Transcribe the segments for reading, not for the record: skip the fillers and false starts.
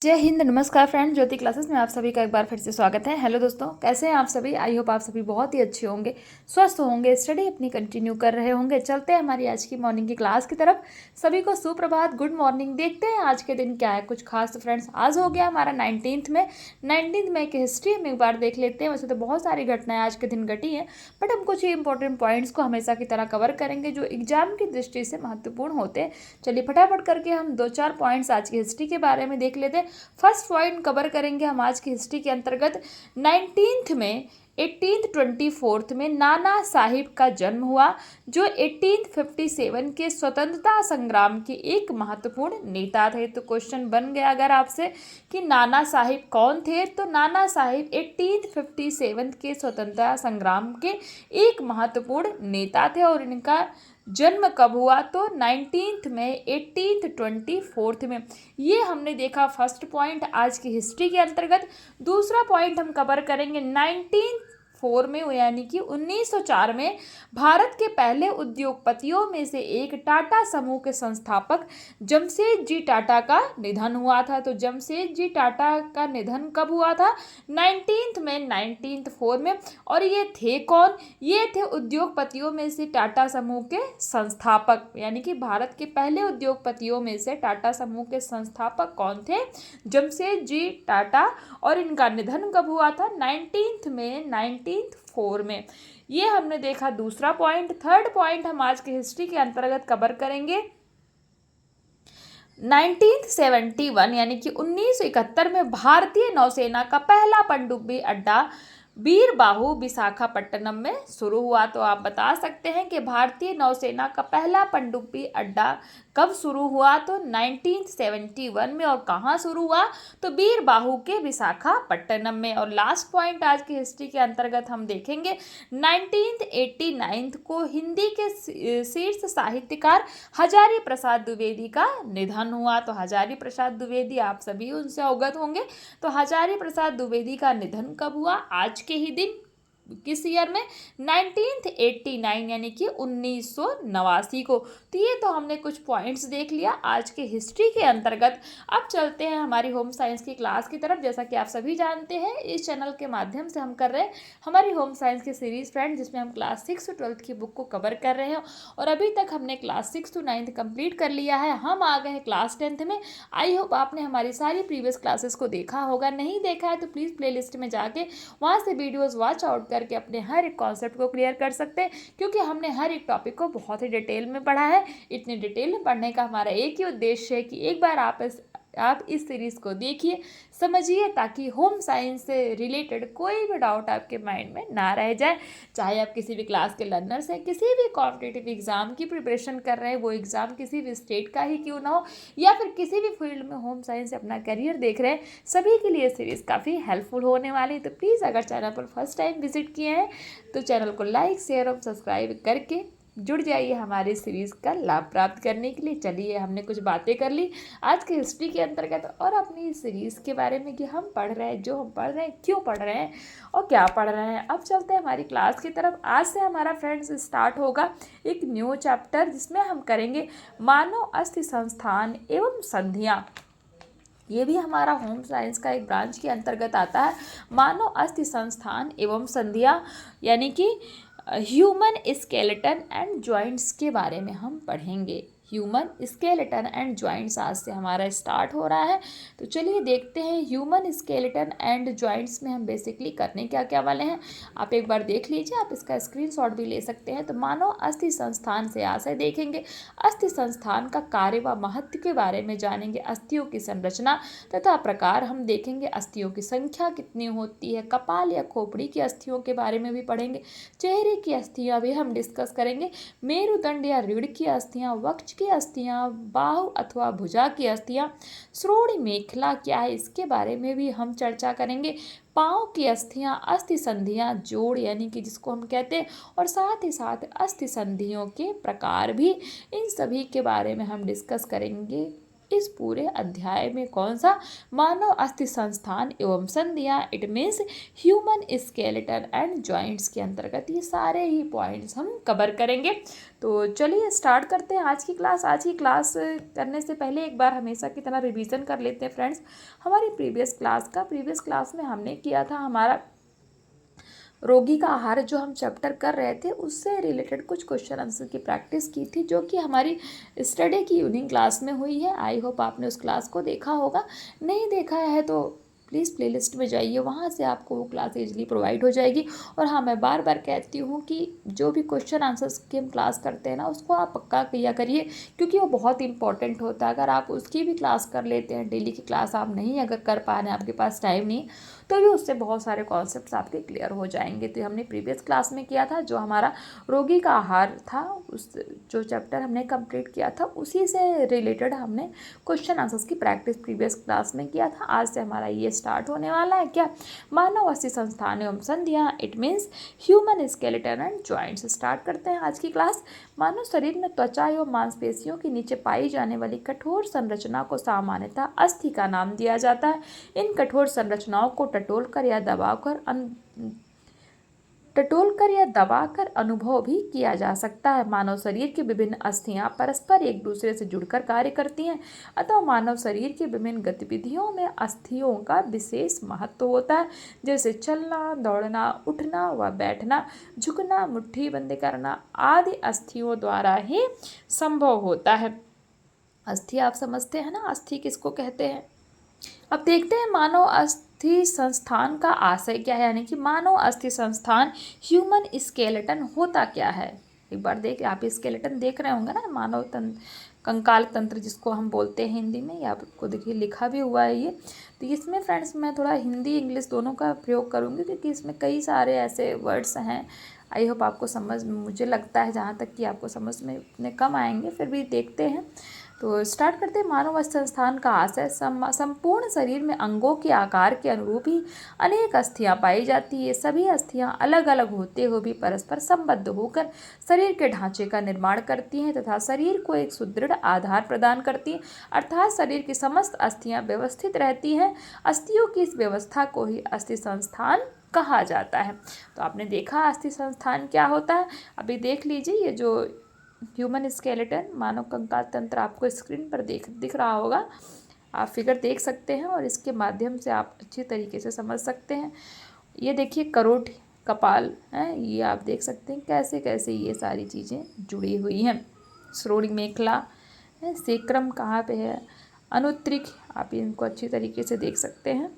जय हिंद, नमस्कार फ्रेंड। ज्योति क्लासेस में आप सभी का एक बार फिर से स्वागत है। हेलो दोस्तों, कैसे हैं आप सभी? आई होप आप सभी बहुत ही अच्छे होंगे, स्वस्थ होंगे, स्टडी अपनी कंटिन्यू कर रहे होंगे। चलते हैं हमारी आज की मॉर्निंग की क्लास की तरफ। सभी को सुप्रभात, गुड मॉर्निंग। देखते हैं आज के दिन क्या है कुछ खास। तो फ्रेंड्स, आज हो गया हमारा 19th में की हिस्ट्री हम एक बार देख लेते हैं। वैसे तो बहुत सारी घटनाएं आज के दिन घटी हैं, बट हम कुछ ही इंपॉर्टेंट पॉइंट्स को हमेशा की तरह कवर करेंगे जो एग्जाम की दृष्टि से महत्वपूर्ण होते हैं। चलिए फटाफट करके हम 2-4 पॉइंट्स आज की हिस्ट्री के बारे में देख लेते हैं। फर्स्ट पॉइंट कवर करेंगे हम आज की हिस्ट्री के अंतर्गत। 19th में 1824 में नाना साहिब का जन्म हुआ, जो 1857 के स्वतंत्रता संग्राम के एक महत्वपूर्ण नेता थे। तो क्वेश्चन बन गया अगर आपसे कि नाना साहिब कौन थे, तो नाना साहिब 1857 के स्वतंत्रता संग्राम के एक महत्वपूर्ण नेता थे। और इनका जन्म कब हुआ? तो 19th में 1824 में। ये हमने देखा फर्स्ट पॉइंट आज की हिस्ट्री के अंतर्गत। दूसरा पॉइंट हम कवर करेंगे 1904 में, यानी कि 1904 में भारत के पहले उद्योगपतियों में से एक टाटा समूह के संस्थापक जमशेदजी टाटा का निधन हुआ था। तो जमशेदजी टाटा का निधन कब हुआ था? 19th में 1904 में। और ये थे कौन? ये थे उद्योगपतियों में से टाटा समूह के संस्थापक, यानी कि भारत के पहले उद्योगपतियों में से टाटा समूह के संस्थापक कौन थे? जमशेदजी टाटा। और इनका निधन कब हुआ था? 19th में 1904 में। ये हमने देखा दूसरा पॉइंट। थर्ड पॉइंट हम आज की हिस्ट्री के अंतर्गत कवर करेंगे 1971, यानी कि 1971 में भारतीय नौसेना का पहला पनडुब्बी अड्डा बीरबाहू विशाखापट्टनम में शुरू हुआ। तो आप बता सकते हैं कि भारतीय नौसेना का पहला पनडुब्बी अड्डा कब शुरू हुआ? तो 1971 में। और कहाँ शुरू हुआ? तो बीरबाहू के विशाखापट्टनम में। और लास्ट पॉइंट आज की हिस्ट्री के अंतर्गत हम देखेंगे 1989 को हिंदी के शीर्ष साहित्यकार हजारी प्रसाद द्विवेदी का निधन हुआ। तो हजारी प्रसाद द्विवेदी आप सभी उनसे अवगत होंगे। तो हजारी प्रसाद द्विवेदी का निधन कब हुआ? आज के ही दिन। किस ईयर में? 1989, यानी कि 1989 को। तो ये तो हमने कुछ पॉइंट्स देख लिया आज के हिस्ट्री के अंतर्गत। अब चलते हैं हमारी होम साइंस की क्लास की तरफ। जैसा कि आप सभी जानते हैं, इस चैनल के माध्यम से हम कर रहे हैं हमारी होम साइंस की सीरीज फ्रेंड, जिसमें हम क्लास 6 to 12 की बुक को कवर कर रहे हैं। और अभी तक हमने क्लास 6 to 9 कंप्लीट कर लिया है। हम आ गए हैं क्लास 10th में। आई होप आपने हमारी सारी प्रीवियस क्लासेस को देखा होगा। नहीं देखा है तो प्लीज़ प्ले लिस्ट में जाके वहाँ से वीडियोज़ वॉच आउट करके अपने हर एक कॉन्सेप्ट को क्लियर कर सकते हैं, क्योंकि हमने हर एक टॉपिक को बहुत ही डिटेल में पढ़ा है। इतनी डिटेल में पढ़ने का हमारा एक ही उद्देश्य है कि एक बार आप इस सीरीज़ को देखिए, समझिए, ताकि होम साइंस से रिलेटेड कोई भी डाउट आपके माइंड में ना रह जाए। चाहे आप किसी भी क्लास के लर्नर्स हैं, किसी भी कॉम्पिटिटिव एग्जाम की प्रिपरेशन कर रहे हैं, वो एग्ज़ाम किसी भी स्टेट का ही क्यों ना हो, या फिर किसी भी फील्ड में होम साइंस से अपना करियर देख रहे हैं, सभी के लिए सीरीज़ काफ़ी हेल्पफुल होने वाली है। तो प्लीज़ अगर चैनल पर फर्स्ट टाइम विजिट किए हैं तो चैनल को लाइक, शेयर और सब्सक्राइब करके जुड़ जाइए हमारे सीरीज़ का लाभ प्राप्त करने के लिए। चलिए, हमने कुछ बातें कर ली आज की हिस्ट्री के अंतर्गत और अपनी सीरीज़ के बारे में कि हम पढ़ रहे हैं, जो हम पढ़ रहे हैं, क्यों पढ़ रहे हैं और क्या पढ़ रहे हैं। अब चलते हैं हमारी क्लास की तरफ। आज से हमारा फ्रेंड्स स्टार्ट होगा एक न्यू चैप्टर, जिसमें हम करेंगे मानव अस्थि संस्थान एवं संधियाँ। ये भी हमारा होम साइंस का एक ब्रांच के अंतर्गत आता है। मानव अस्थि संस्थान एवं संधियाँ, यानी कि ह्यूमन स्केलेटन एंड जॉइंट्स के बारे में हम पढ़ेंगे। ह्यूमन स्केलेटन एंड जॉइंट्स आज से हमारा स्टार्ट हो रहा है। तो चलिए देखते हैं ह्यूमन स्केलेटन एंड जॉइंट्स में हम बेसिकली करने क्या क्या वाले हैं। आप एक बार देख लीजिए, आप इसका स्क्रीनशॉट भी ले सकते हैं। तो मानव अस्थि संस्थान से आज से देखेंगे अस्थि संस्थान का कार्य व महत्व के बारे में जानेंगे। अस्थियों की संरचना तथा प्रकार हम देखेंगे। अस्थियों की संख्या कितनी होती है, कपाल या खोपड़ी की अस्थियों के बारे में भी पढ़ेंगे। चेहरे की अस्थियां भी हम डिस्कस करेंगे। मेरुदंड या रीढ़ की अस्थियां, वक्ष की अस्थियां, बाहु अथवा भुजा की अस्थियां, श्रोणि मेखला क्या है इसके बारे में भी हम चर्चा करेंगे। पाँव की अस्थियां, अस्थि संधियां, जोड़ यानी कि जिसको हम कहते हैं, और साथ ही साथ अस्थि संधियों के प्रकार भी, इन सभी के बारे में हम डिस्कस करेंगे इस पूरे अध्याय में कौन सा मानव अस्थि संस्थान एवं संधियां, it means human skeleton and joints के अंतर्गत ये सारे ही पॉइंट्स हम कवर करेंगे। तो चलिए स्टार्ट करते हैं आज की क्लास। आज की क्लास करने से पहले एक बार हमेशा की तरह रिवीजन कर लेते हैं फ्रेंड्स। हमारी प्रीवियस क्लास में हमने किया था हमारा रोगी का आहार, जो हम चैप्टर कर रहे थे उससे रिलेटेड कुछ क्वेश्चन आंसर की प्रैक्टिस की थी, जो कि हमारी स्टडी की इवनिंग क्लास में हुई है। आई होप आपने उस क्लास को देखा होगा। नहीं देखा है तो प्लीज़ प्लेलिस्ट में जाइए, वहाँ से आपको वो क्लास इजीली प्रोवाइड हो जाएगी। और हाँ, मैं बार बार कहती हूँ कि जो भी क्वेश्चन आंसर्स की हम क्लास करते हैं ना, उसको आप पक्का किया करिए, क्योंकि वो बहुत इंपॉर्टेंट होता है। अगर आप उसकी भी क्लास कर लेते हैं, डेली की क्लास आप नहीं अगर कर पा रहे हैं, आपके पास टाइम नहीं, तो भी उससे बहुत सारे कॉन्सेप्ट्स आपके क्लियर हो जाएंगे। तो हमने प्रीवियस क्लास में किया था जो हमारा रोगी का आहार था, उस जो चैप्टर हमने कंप्लीट किया था उसी से रिलेटेड हमने क्वेश्चन आंसर्स की प्रैक्टिस प्रीवियस क्लास में किया था। आज से हमारा ये स्टार्ट होने वाला है। क्या? मानव अस्थि संस्थान एवं संधियां, it means human skeleton and joints. Start करते हैं आज की क्लास। मानव शरीर में त्वचा एवं मांसपेशियों के नीचे पाई जाने वाली कठोर संरचना को सामान्यतः अस्थि का नाम दिया जाता है। इन कठोर संरचनाओं को टटोलकर या दबाकर अनुभव भी किया जा सकता है। मानव शरीर की विभिन्न अस्थियां परस्पर एक दूसरे से जुड़कर कार्य करती हैं, अतः मानव शरीर की विभिन्न गतिविधियों में अस्थियों का विशेष महत्व होता है, जैसे चलना, दौड़ना, उठना व बैठना, झुकना, मुट्ठी बंद करना आदि अस्थियों द्वारा ही संभव होता है। अस्थि आप समझते हैं ना, अस्थि किसको कहते हैं। अब देखते हैं मानव अस्थि संस्थान का आशय क्या है, यानी कि मानव अस्थि संस्थान ह्यूमन स्केलेटन होता क्या है। एक बार आप स्केलेटन देख रहे होंगे ना, मानव तंत्र, कंकाल तंत्र जिसको हम बोलते हैं हिंदी में, या आपको देखिए लिखा भी हुआ है ये। तो इसमें फ्रेंड्स मैं थोड़ा हिंदी इंग्लिश दोनों का प्रयोग करूँगी, क्योंकि इसमें कई सारे ऐसे वर्ड्स हैं। आई होप आपको समझ, मुझे लगता है जहाँ तक कि आपको समझ में इतने कम आएंगे, फिर भी देखते हैं। तो स्टार्ट करते हैं। मानव अस्थि संस्थान का आशय, संपूर्ण शरीर में अंगों के आकार के अनुरूप ही अनेक अस्थियां पाई जाती है। सभी अस्थियां अलग अलग होते हुए भी परस्पर संबद्ध होकर शरीर के ढांचे का निर्माण करती हैं तथा शरीर को एक सुदृढ़ आधार प्रदान करती हैं, अर्थात शरीर की समस्त अस्थियां व्यवस्थित रहती हैं। अस्थियों की इस व्यवस्था को ही अस्थि संस्थान कहा जाता है। तो आपने देखा अस्थि संस्थान क्या होता है। अभी देख लीजिए, ये जो ह्यूमन स्केलेटन, मानव कंकाल तंत्र आपको स्क्रीन पर दिख रहा होगा। आप फिगर देख सकते हैं और इसके माध्यम से आप अच्छी तरीके से समझ सकते हैं। ये देखिए करोट, कपाल है, ये आप देख सकते हैं कैसे कैसे ये सारी चीज़ें जुड़ी हुई हैं। श्रोणि मेखला है, सेक्रम कहाँ पे है, अनुत्रिक, आप इनको अच्छी तरीके से देख सकते हैं।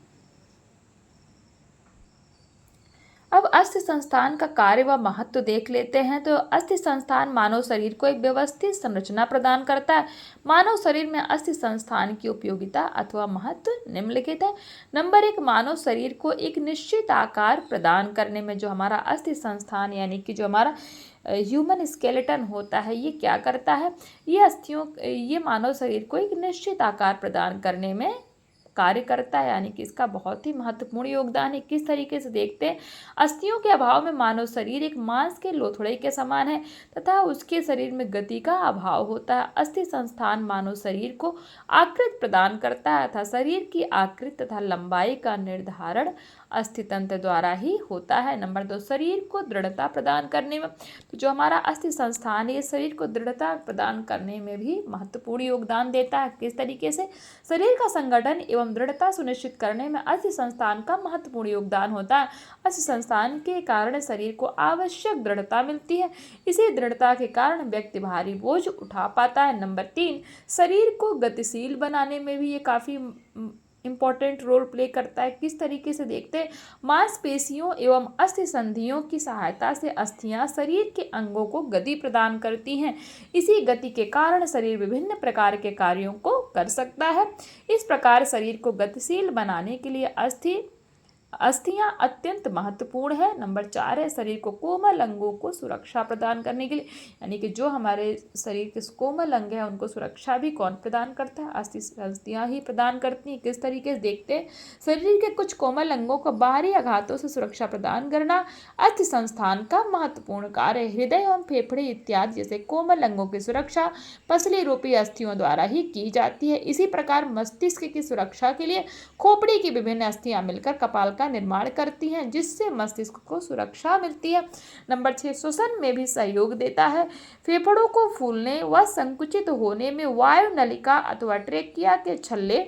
अब अस्थि संस्थान का कार्य व महत्व देख लेते हैं। तो अस्थि संस्थान मानव शरीर को एक व्यवस्थित संरचना प्रदान करता है। मानव शरीर में अस्थि संस्थान की उपयोगिता अथवा महत्व निम्नलिखित है। नंबर 1, मानव शरीर को एक निश्चित आकार प्रदान करने में जो हमारा अस्थि संस्थान यानी कि जो हमारा ह्यूमन स्केलेटन होता है, ये क्या करता है, ये मानव शरीर को एक निश्चित आकार प्रदान करने में कार्य करता है, यानी कि इसका बहुत ही महत्वपूर्ण योगदान है। किस तरीके से देखते हैं, अस्थियों के अभाव में मानव शरीर एक मांस के लोथड़े के समान है तथा उसके शरीर में गति का अभाव होता है। अस्थि संस्थान मानव शरीर को आकृति प्रदान करता है तथा शरीर की आकृति तथा लंबाई का निर्धारण अस्थितंत्र द्वारा ही होता है। नंबर 2, शरीर को दृढ़ता प्रदान करने में, तो जो हमारा अस्थि संस्थान है, ये शरीर को दृढ़ता प्रदान करने में भी महत्वपूर्ण योगदान देता है। किस तरीके से, शरीर का संगठन एवं दृढ़ता सुनिश्चित करने में अस्थि संस्थान का महत्वपूर्ण योगदान होता है। अस्थि संस्थान के कारण शरीर को आवश्यक दृढ़ता मिलती है। इसी दृढ़ता के कारण व्यक्ति भारी बोझ उठा पाता है। नंबर 3, शरीर को गतिशील बनाने में भी ये काफ़ी इंपॉर्टेंट रोल प्ले करता है। किस तरीके से देखते हैं, मांसपेशियों एवं अस्थि संधियों की सहायता से अस्थियां शरीर के अंगों को गति प्रदान करती हैं। इसी गति के कारण शरीर विभिन्न प्रकार के कार्यों को कर सकता है। इस प्रकार शरीर को गतिशील बनाने के लिए अस्थियां अत्यंत महत्वपूर्ण है। नंबर 4 है शरीर को कोमल अंगों को सुरक्षा प्रदान करने के लिए, यानी कि जो हमारे शरीर के कोमल अंग है उनको सुरक्षा भी कौन प्रदान करता है? अस्थियां ही प्रदान करती हैं। किस तरीके से देखते हैं? शरीर के कुछ कोमल अंगों को बाहरी आघातों से सुरक्षा प्रदान करना अस्थि संस्थान का महत्वपूर्ण कार्य है। हृदय एवं फेफड़े इत्यादि जैसे कोमल अंगों की सुरक्षा पसली रूपी अस्थियों द्वारा ही की जाती है। इसी प्रकार मस्तिष्क की सुरक्षा के लिए खोपड़ी की विभिन्न अस्थियां मिलकर कपाल का निर्माण करती हैं, जिससे मस्तिष्क को सुरक्षा मिलती है। नंबर 6 श्वसन में भी सहयोग देता है। फेफड़ों को फूलने व संकुचित होने में वायु नलिका अथवा ट्रेकिया के छल्ले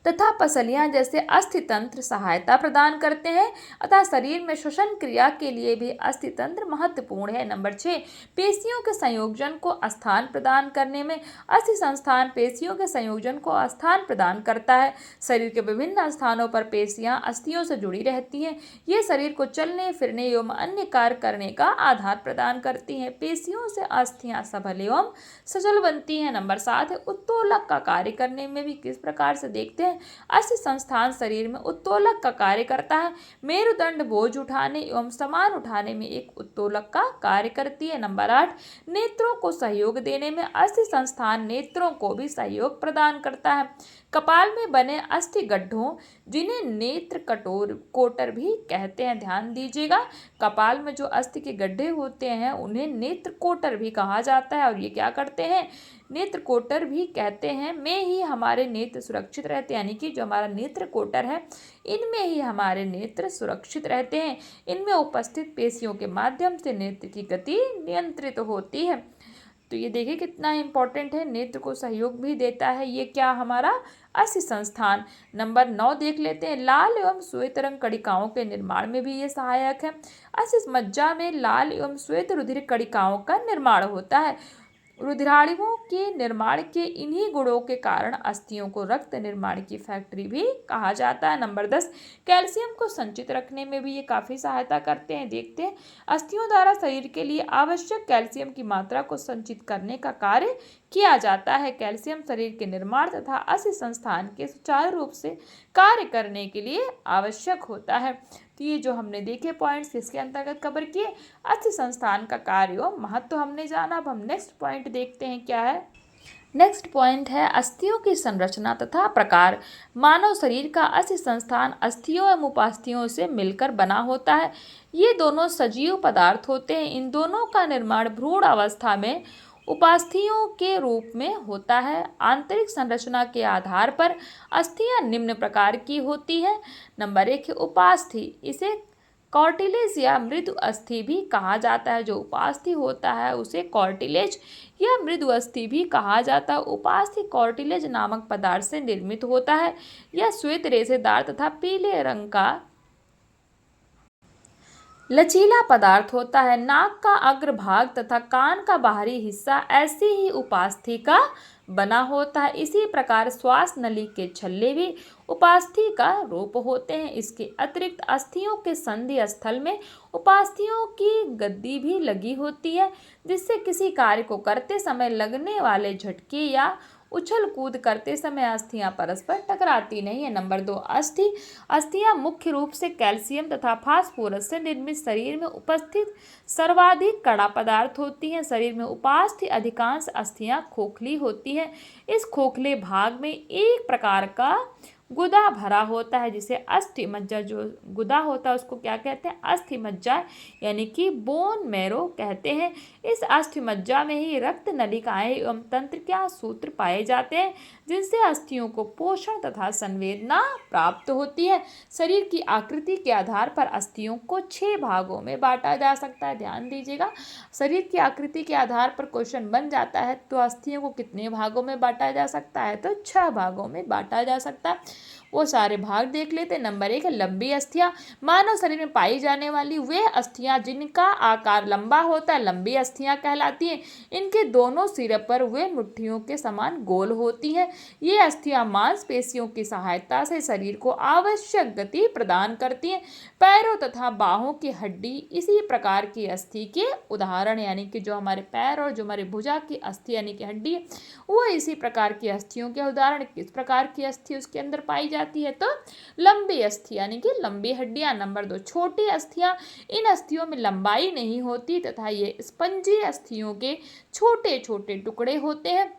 तथा पसलियां जैसे अस्थितंत्र सहायता प्रदान करते हैं, अतः शरीर में श्वसन क्रिया के लिए भी अस्थितंत्र महत्वपूर्ण है। नंबर 6 पेशियों के संयोजन को स्थान प्रदान करने में अस्थि संस्थान पेशियों के संयोजन को स्थान प्रदान करता है। शरीर के विभिन्न स्थानों पर पेशियां अस्थियों से जुड़ी रहती हैं। ये शरीर को चलने फिरने एवं अन्य कार्य करने का आधार प्रदान करती हैं। पेशियों से अस्थियां सबल एवं सचल बनती हैं। नंबर 7 है उत्तोलक का कार्य करने में भी किस प्रकार से देखते हैं? अस्थि संस्थान शरीर में उत्तोलक का कार्य करता है। मेरुदंड बोझ उठाने एवं सामान उठाने में एक उत्तोलक का कार्य करती है। नंबर 8 नेत्रों को सहयोग देने में अस्थि संस्थान नेत्रों को भी सहयोग प्रदान करता है। कपाल में बने अस्थि गड्ढों जिन्हें नेत्र कोटर भी कहते हैं, ध्यान दीजिएगा, कपाल में जो अस्थि के गड्ढे होते हैं उन्हें नेत्र कोटर भी कहा जाता है। और ये क्या करते हैं? नेत्र कोटर भी कहते हैं। में ही हमारे नेत्र सुरक्षित रहते हैं, यानी कि जो हमारा नेत्र कोटर है इनमें ही हमारे नेत्र सुरक्षित रहते हैं। इनमें उपस्थित पेशियों के माध्यम से नेत्र की गति नियंत्रित होती है। तो ये देखिए कितना इंपॉर्टेंट है, नेत्र को सहयोग भी देता है। ये क्या हमारा अस्थि संस्थान। नंबर 9 देख लेते हैं, लाल एवं श्वेत रंग कणिकाओं के निर्माण में भी ये सहायक है। अस्थि मज्जा में लाल एवं श्वेत रुधिर कणिकाओं का निर्माण होता है। रुधिराणुओं के निर्माण के इन्हीं गुणों के कारण अस्थियों को रक्त निर्माण की फैक्ट्री भी कहा जाता है। नंबर 10 कैल्शियम को संचित रखने में भी ये काफ़ी सहायता करते हैं। देखते हैं, अस्थियों द्वारा शरीर के लिए आवश्यक कैल्शियम की मात्रा को संचित करने का कार्य किया जाता है। कैल्शियम शरीर के निर्माण तथा अस्थि संस्थान के सुचारू रूप से कार्य करने के लिए आवश्यक होता है। तो ये जो हमने देखे पॉइंट्स इसके अंतर्गत कवर किए, अस्थि संस्थान का कार्य और महत्व हमने जाना। अब हम नेक्स्ट पॉइंट देखते हैं क्या है। नेक्स्ट पॉइंट है अस्थियों की संरचना तथा प्रकार। मानव शरीर का अस्थि संस्थान अस्थियों एवं उपास्थियों से मिलकर बना होता है। ये दोनों सजीव पदार्थ होते हैं। इन दोनों का निर्माण भ्रूण अवस्था में उपास्थियों के रूप में होता है। आंतरिक संरचना के आधार पर अस्थियां निम्न प्रकार की होती हैं। नंबर 1 है उपास्थि। इसे कॉर्टिलेज या मृदु अस्थि भी कहा जाता है। जो उपास्थि होता है उसे कॉर्टिलेज या मृदु अस्थि भी कहा जाता है। उपास्थि कॉर्टिलेज नामक पदार्थ से निर्मित होता है। यह श्वेत रेशेदार तथा पीले रंग का लचीला पदार्थ होता है। नाक का अग्रभाग तथा कान का बाहरी हिस्सा ऐसी ही उपास्थि का बना होता है। इसी प्रकार श्वास नली के छल्ले भी उपास्थि का रूप होते हैं। इसके अतिरिक्त अस्थियों के संधि स्थल में उपास्थियों की गद्दी भी लगी होती है, जिससे किसी कार्य को करते समय लगने वाले झटके या उछल कूद करते समय अस्थियां परस्पर टकराती नहीं है। नंबर 2 अस्थि। अस्थियां मुख्य रूप से कैल्शियम तथा फास्फोरस से निर्मित शरीर में उपस्थित सर्वाधिक कड़ा पदार्थ होती हैं। शरीर में उपास्थि अधिकांश अस्थियां खोखली होती हैं। इस खोखले भाग में एक प्रकार का गुदा भरा होता है, जिसे अस्थि मज्जा, जो गुदा होता है उसको क्या कहते हैं? अस्थि मज्जा, यानी कि बोन मैरो कहते हैं। इस अस्थि मज्जा में ही रक्त नलिकाएं एवं तंत्रिका सूत्र पाए जाते हैं, जिनसे अस्थियों को पोषण तथा संवेदना प्राप्त होती है। शरीर की आकृति के आधार पर अस्थियों को 6 भागों में बांटा जा सकता है। ध्यान दीजिएगा, शरीर की आकृति के आधार पर क्वेश्चन बन जाता है तो अस्थियों को कितने भागों में बांटा जा सकता है? तो 6 भागों में बांटा जा सकता है। वो सारे भाग देख लेते हैं। नंबर 1 है लंबी अस्थियां। मानव शरीर में पाई जाने वाली वे अस्थियां जिनका आकार लंबा होता है लंबी अस्थियां कहलाती हैं। इनके दोनों सिरे पर वे मुट्ठियों के समान गोल होती हैं। ये अस्थियां मांसपेशियों की सहायता से शरीर को आवश्यक गति प्रदान करती हैं। पैरों तथा बाहों की हड्डी इसी प्रकार की अस्थि के उदाहरण, यानी कि जो हमारे पैर और जो हमारे भुजा की अस्थि यानी कि हड्डी है वो इसी प्रकार की अस्थियों के उदाहरण। किस प्रकार की अस्थि उसके अंदर पाई जाती है? तो लंबी अस्थि यानी कि लंबी हड्डियां। नंबर 2, छोटी अस्थियां। इन अस्थियों में लंबाई नहीं होती तथा ये स्पंजी अस्थियों के छोटे छोटे टुकड़े होते हैं।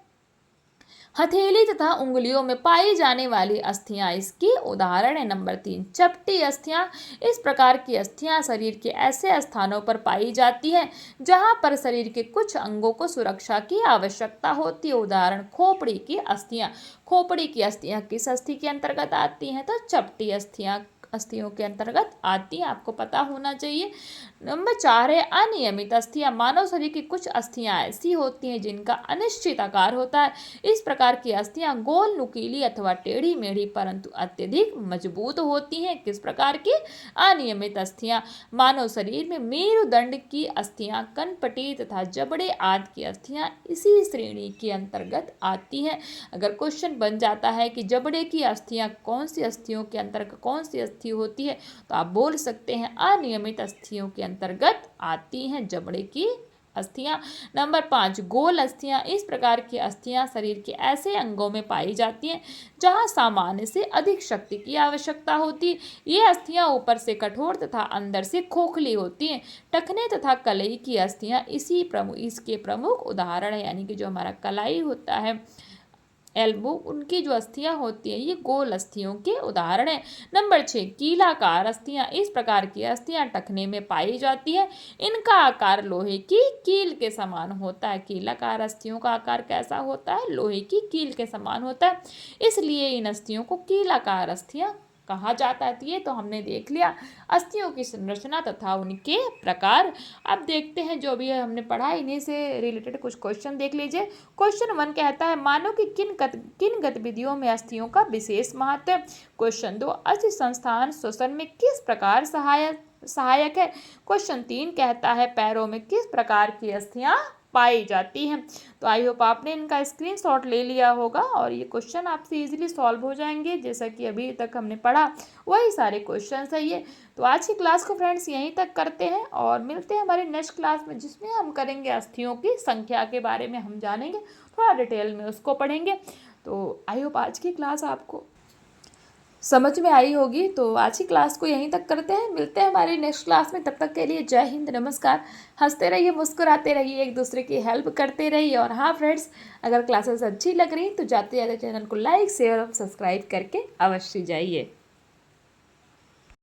हथेली तथा उंगलियों में पाई जाने वाली अस्थियां इसकी उदाहरण है। नंबर 3, चपटी अस्थियां। इस प्रकार की अस्थियां शरीर के ऐसे स्थानों पर पाई जाती हैं जहां पर शरीर के कुछ अंगों को सुरक्षा की आवश्यकता होती है। उदाहरण, खोपड़ी की अस्थियां। खोपड़ी की अस्थियां किस अस्थि के अंतर्गत आती हैं? तो चपटी अस्थियों के अंतर्गत आती हैं, आपको पता होना चाहिए। नंबर 4 है अनियमित अस्थियां। मानव शरीर की कुछ अस्थियां ऐसी होती हैं जिनका अनिश्चित आकार होता है। इस प्रकार की अस्थियां गोल, नुकीली अथवा टेढ़ी मेढ़ी परंतु अत्यधिक मजबूत होती हैं। किस प्रकार की? अनियमित अस्थियां। मानव शरीर में मेरुदंड की अस्थियां, कनपटी तथा जबड़े आदि की अस्थियां इसी श्रेणी के अंतर्गत आती हैं। अगर क्वेश्चन बन जाता है कि जबड़े की अस्थियां कौन सी अस्थियों के अंतर्गत कौन सी अस्थि होती है, तो आप बोल सकते हैं अनियमित अस्थियों के अंतर्गत आती हैं जबड़े की अस्थियां। नंबर 5, गोल अस्थियां। इस प्रकार की अस्थियां शरीर के ऐसे अंगों में पाई जाती हैं जहां सामान्य से अधिक शक्ति की आवश्यकता होती है। ये अस्थियां ऊपर से कठोर तथा अंदर से खोखली होती हैं। टखने तथा कलाई की अस्थियां इसके प्रमुख उदाहरण है, यानी कि जो हमारा कलाई होता है, एल्बो, उनकी जो अस्थियां होती हैं ये गोल अस्थियों के उदाहरण है। नंबर 6, कीलाकार अस्थियां। इस प्रकार की अस्थियां टखने में पाई जाती है। इनका आकार लोहे की कील के समान होता है। कीलाकार अस्थियों का आकार कैसा होता है? लोहे की कील के समान होता है, इसलिए इन अस्थियों को कीलाकार अस्थियां कहा जाता है। ये तो हमने देख लिया अस्थियों की संरचना तथा उनके प्रकार। अब देखते हैं जो भी हमने पढ़ा इन्हीं से रिलेटेड कुछ क्वेश्चन देख लीजिए। क्वेश्चन 1 कहता है मानो कि किन गतिविधियों में अस्थियों का विशेष महत्व है। क्वेश्चन 2, अस्थि संस्थान श्वसन में किस प्रकार सहायक है। क्वेश्चन 3 कहता है पैरों में किस प्रकार की अस्थियां पाई जाती हैं। तो आई होप आपने इनका स्क्रीनशॉट ले लिया होगा और ये क्वेश्चन आपसे इजीली सॉल्व हो जाएंगे। जैसा कि अभी तक हमने पढ़ा वही सारे क्वेश्चन है ये। तो आज की क्लास को फ्रेंड्स यहीं तक करते हैं और मिलते हैं हमारी नेक्स्ट क्लास में, जिसमें हम करेंगे अस्थियों की संख्या के बारे में हम जानेंगे, थोड़ा डिटेल में उसको पढ़ेंगे। तो आई होप आज की क्लास आपको समझ में आई होगी। तो आज की क्लास को यहीं तक करते हैं, मिलते हैं हमारी नेक्स्ट क्लास में। तब तक के लिए जय हिंद, नमस्कार। हंसते रहिए, मुस्कुराते रहिए, एक दूसरे की हेल्प करते रहिए। और हाँ फ्रेंड्स, अगर क्लासेस अच्छी लग रही तो जाते जाते चैनल को लाइक, शेयर और सब्सक्राइब करके अवश्य जाइए।